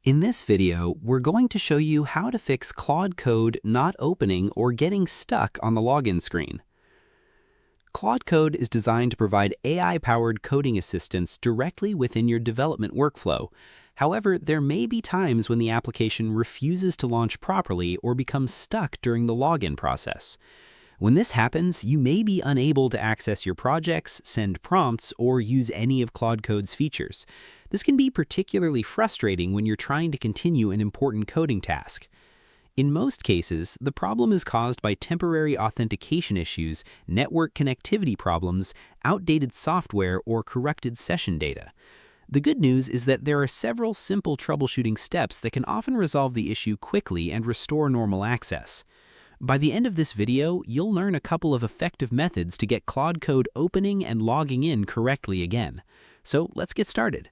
In this video, we're going to show you how to fix Claude Code not opening or getting stuck on the login screen. Claude Code is designed to provide AI-powered coding assistance directly within your development workflow. However, there may be times when the application refuses to launch properly or becomes stuck during the login process. When this happens, you may be unable to access your projects, send prompts, or use any of Claude Code's features. This can be particularly frustrating when you're trying to continue an important coding task. In most cases, the problem is caused by temporary authentication issues, network connectivity problems, outdated software, or corrupted session data. The good news is that there are several simple troubleshooting steps that can often resolve the issue quickly and restore normal access. By the end of this video, you'll learn a couple of effective methods to get Claude Code opening and logging in correctly again. So let's get started.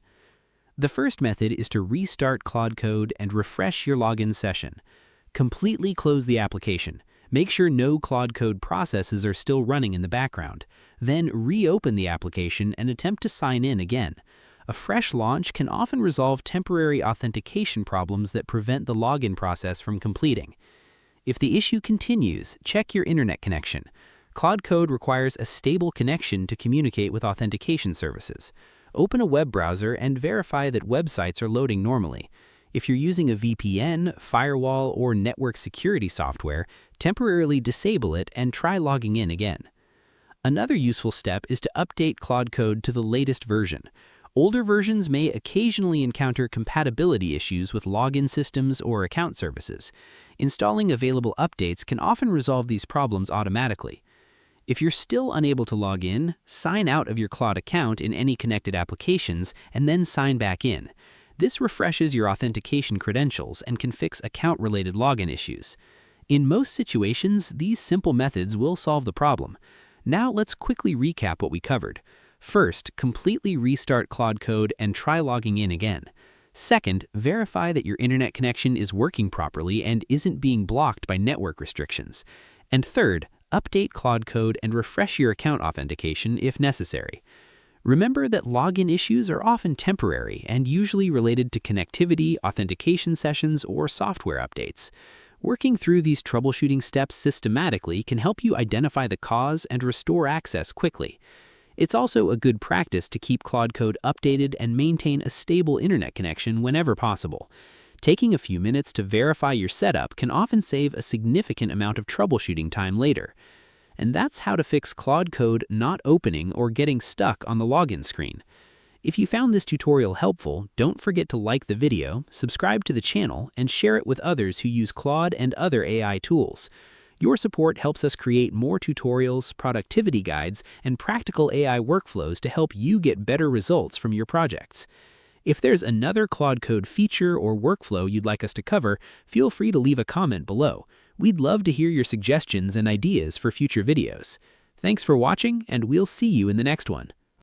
The first method is to restart Claude Code and refresh your login session. Completely close the application. Make sure no Claude Code processes are still running in the background. Then reopen the application and attempt to sign in again. A fresh launch can often resolve temporary authentication problems that prevent the login process from completing. If the issue continues, check your internet connection. Claude Code requires a stable connection to communicate with authentication services. Open a web browser and verify that websites are loading normally. If you're using a VPN, firewall, or network security software, temporarily disable it and try logging in again. Another useful step is to update Claude Code to the latest version. Older versions may occasionally encounter compatibility issues with login systems or account services. Installing available updates can often resolve these problems automatically. If you're still unable to log in, sign out of your Claude account in any connected applications and then sign back in. This refreshes your authentication credentials and can fix account-related login issues. In most situations, these simple methods will solve the problem. Now let's quickly recap what we covered. First, completely restart Claude Code and try logging in again. Second, verify that your internet connection is working properly and isn't being blocked by network restrictions. And third, update Claude Code and refresh your account authentication if necessary. Remember that login issues are often temporary and usually related to connectivity, authentication sessions, or software updates. Working through these troubleshooting steps systematically can help you identify the cause and restore access quickly. It's also a good practice to keep Claude Code updated and maintain a stable internet connection whenever possible. Taking a few minutes to verify your setup can often save a significant amount of troubleshooting time later. And that's how to fix Claude Code not opening or getting stuck on the login screen. If you found this tutorial helpful, don't forget to like the video, subscribe to the channel, and share it with others who use Claude and other AI tools. Your support helps us create more tutorials, productivity guides, and practical AI workflows to help you get better results from your projects. If there's another Claude Code feature or workflow you'd like us to cover, feel free to leave a comment below. We'd love to hear your suggestions and ideas for future videos. Thanks for watching, and we'll see you in the next one.